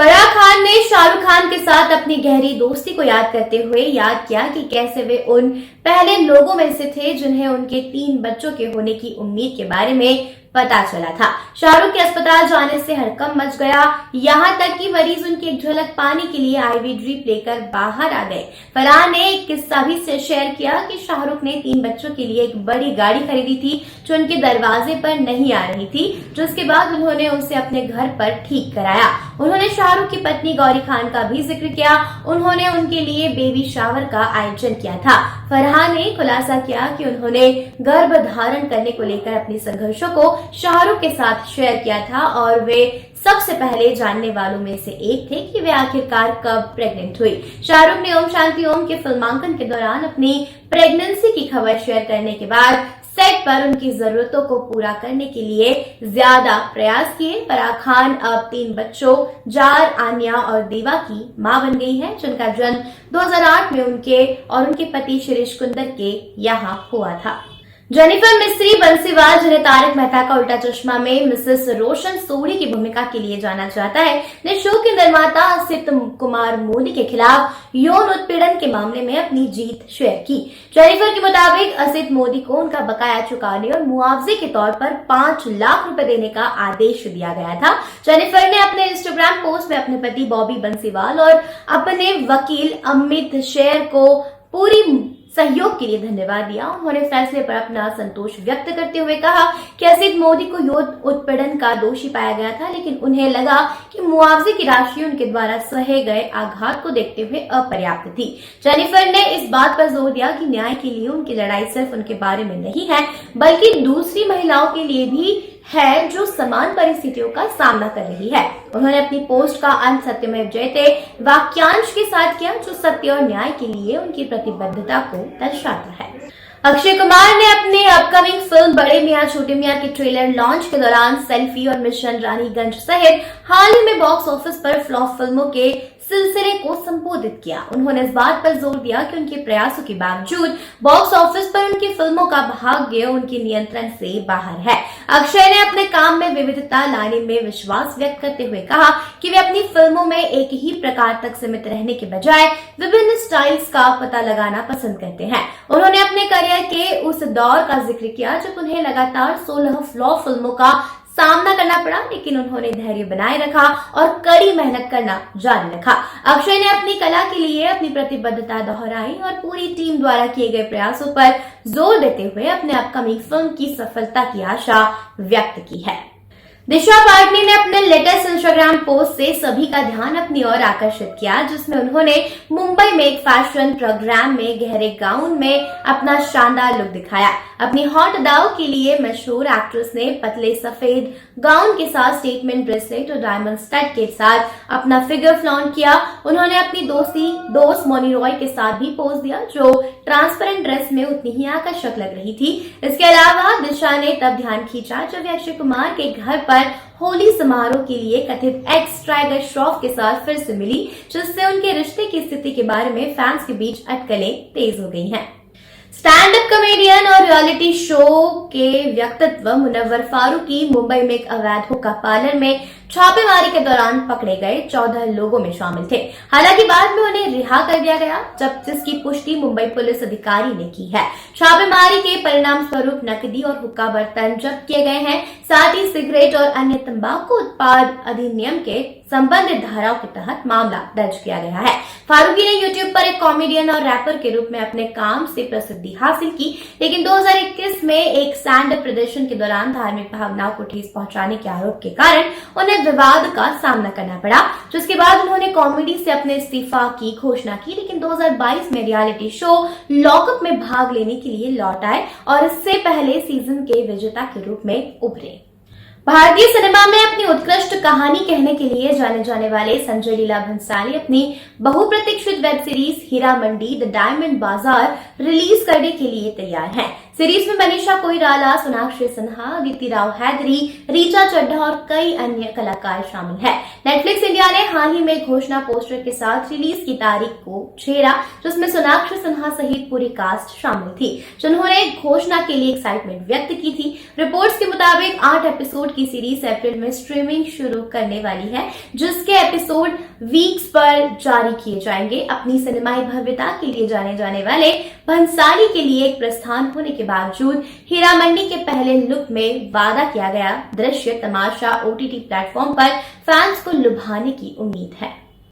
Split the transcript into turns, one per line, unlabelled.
फराह खान ने शाहरुख खान के साथ अपनी गहरी दोस्ती को याद करते हुए याद किया कि कैसे वे उन पहले लोगों में से थे जिन्हें उनके 3 बच्चों के होने की उम्मीद के बारे में पता चला था। शाहरुख के अस्पताल जाने से हड़कंप मच गया, यहाँ तक कि मरीज उनकी एक झलक पाने के लिए आईवी ड्रिप लेकर बाहर आ गए। फराह ने एक किस्सा भी शेयर किया कि शाहरुख ने 3 बच्चों के लिए एक बड़ी गाड़ी खरीदी थी जो उनके दरवाजे पर नहीं आ रही थी, जिसके बाद उन्होंने उसे अपने घर पर ठीक कराया। उन्होंने शाहरुख की पत्नी गौरी खान का भी जिक्र किया। उन्होंने उनके लिए बेबी शावर का आयोजन किया था। फराह ने खुलासा किया कि उन्होंने गर्भ धारण करने को लेकर अपने संघर्षों को शाहरुख के साथ शेयर किया था और वे सबसे पहले जानने वालों में से एक थे कि वे आखिरकार कब प्रेग्नेंट हुई। शाहरुख ने ओम शांति ओम के फिल्मांकन के दौरान अपनी प्रेगनेंसी की खबर शेयर करने के बाद सेट पर उनकी जरूरतों को पूरा करने के लिए ज्यादा प्रयास किए। फराह खान अब 3 बच्चों जार, आन्या और देवा की मां बन गई है, जिनका जन्म 2008 में उनके और उनके पति शिरीष कुंदर के यहाँ हुआ था। जेनिफर मिस्री बंसीवाल, जिन्हें तारक मेहता का उल्टा चश्मा में मिसेस रोशन सोढ़ी की भूमिका के लिए जाना जाता है, ने शो के निर्माता असित कुमार मोदी के खिलाफ यौन उत्पीड़न के मामले में अपनी जीत शेयर की। जेनिफर के मुताबिक असित मोदी को उनका बकाया चुकाने और मुआवजे के तौर पर 5 लाख रुपए देने का आदेश दिया गया था। जेनिफर ने अपने इंस्टाग्राम पोस्ट में अपने पति बॉबी बंसीवाल और अपने वकील अमित शेर को पूरी सहयोग के लिए धन्यवाद दिया। उन्होंने फैसले पर अपना संतोष व्यक्त करते हुए कहा कि असित मोदी को यौन उत्पीड़न का दोषी पाया गया था, लेकिन उन्हें लगा कि मुआवजे की राशि उनके द्वारा सहे गए आघात को देखते हुए अपर्याप्त थी। जेनिफर ने इस बात पर जोर दिया कि न्याय के लिए उनकी लड़ाई सिर्फ उनके बारे में नहीं है, बल्कि दूसरी महिलाओं के लिए भी है जो समान परिस्थितियों का सामना कर रही है। उन्होंने अपनी पोस्ट का अंत सत्यमेव जयते वाक्यांश के साथ किया, जो सत्य और न्याय के लिए उनकी प्रतिबद्धता को दर्शाता है। अक्षय कुमार ने अपने अपकमिंग फिल्म बड़े मियां छोटे मियां के ट्रेलर लॉन्च के दौरान सेल्फी और मिशन रानीगंज सहित हाल ही में बॉक्स ऑफिस पर फ्लॉप फिल्मों के सिलसिले को संबोधित किया। उन्होंने इस बात पर जोर दिया कि उनके प्रयासों के बावजूद बॉक्स ऑफिस पर उनकी फिल्मों का भाग्य उनके नियंत्रण से बाहर है। अक्षय ने अपने काम में विविधता लाने में विश्वास व्यक्त करते हुए कहा कि वे अपनी फिल्मों में एक ही प्रकार तक सीमित रहने के बजाय विभिन्न स्टाइल्स का पता लगाना पसंद करते हैं। उन्होंने अपने करियर के उस दौर का जिक्र किया जब उन्हें लगातार 16 फ्लॉप फिल्मों का सामना करना पड़ा, लेकिन उन्होंने धैर्य बनाए रखा और कड़ी मेहनत करना जारी रखा। अक्षय ने अपनी कला के लिए अपनी प्रतिबद्धता दोहराई और पूरी टीम द्वारा किए गए प्रयासों पर जोर देते हुए अपने अपकमिंग फिल्म की सफलता की आशा व्यक्त की है। दिशा पाटनी ने अपने लेटेस्ट इंस्टाग्राम पोस्ट से सभी का ध्यान अपनी ओर आकर्षित किया, जिसमें उन्होंने मुंबई में एक फैशन प्रोग्राम में गहरे गाउन में अपना शानदार लुक दिखाया। अपनी हॉट दाव के लिए मशहूर एक्ट्रेस ने पतले सफेद गाउन के साथ स्टेटमेंट ब्रेसलेट और डायमंड स्टड के साथ अपना फिगर फ्लॉन्ट किया। उन्होंने अपनी दोस्त मोनी रॉय के साथ भी पोज दिया, जो ट्रांसपेरेंट ड्रेस में उतनी ही आकर्षक लग रही थी। इसके अलावा दिशा ने तब ध्यान खींचा जब अक्षय कुमार के घर पर होली समारोह के लिए कथित एक्स टाइगर श्रॉफ के साथ फिर से मिली, जिससे उनके रिश्ते की स्थिति के बारे में फैंस के बीच अटकलें तेज हो गई हैं। स्टैंड अप कॉमेडियन और रियलिटी शो के व्यक्तित्व मुनव्वर फारूकी मुंबई में एक अवैध हुक्का पार्लर में छापेमारी के दौरान पकड़े गए 14 लोगों में शामिल थे। हालांकि बाद में उन्हें रिहा कर दिया गया, जब जिसकी पुष्टि मुंबई पुलिस अधिकारी ने की है। छापेमारी के परिणाम स्वरूप नकदी और हुक्का बर्तन जब्त किए गए हैं। साथ ही सिगरेट और अन्य तंबाकू उत्पाद अधिनियम के संबंधित धाराओं के तहत मामला दर्ज किया गया है। फारूकी ने यूट्यूब पर एक कॉमेडियन और रैपर के रूप में अपने काम से प्रसिद्धि हासिल की, लेकिन 2021 में एक स्टैंड अप प्रदर्शन के दौरान धार्मिक भावनाओं को ठेस पहुंचाने के आरोप के कारण उन्हें विवाद का सामना करना पड़ा, जिसके बाद उन्होंने कॉमेडी से अपने इस्तीफा की घोषणा की। लेकिन 2022 में रियलिटी शो लॉकअप में भाग लेने के लिए लौट आए और इससे पहले सीजन के विजेता के रूप में उभरे। भारतीय सिनेमा में अपनी उत्कृष्ट कहानी कहने के लिए जाने जाने वाले संजय लीला भंसाली अपनी बहुप्रतीक्षित web series Heera Mandi the diamond bazaar release करने के लिए तैयार हैं। सीरीज में मनीषा कोइराला, सोनाक्षी सिन्हा, अदिति राव हैदरी, रीचा चड्ढा और कई अन्य कलाकार शामिल हैं। नेटफ्लिक्स इंडिया ने हाल ही में घोषणा पोस्टर के साथ रिलीज की तारीख को छेड़ा, जिसमें सोनाक्षी सिन्हा सहित पूरी कास्ट शामिल थी, जिन्होंने घोषणा के लिए एक्साइटमेंट व्यक्त की थी। रिपोर्ट्स के मुताबिक 8 एपिसोड की सीरीज अप्रैल में स्ट्रीमिंग शुरू करने वाली है, जिसके एपिसोड वीक्स पर जारी किए जाएंगे। अपनी सिनेमाई भव्यता के लिए जाने जाने वाले भंसाली के लिए एक प्रस्थान होने के बावजूद हीरा मंडी के पहले लुक में वादा किया गया दृश्य तमाशा OTT प्लेटफॉर्म पर फैंस को लुभाने की उम्मीद है।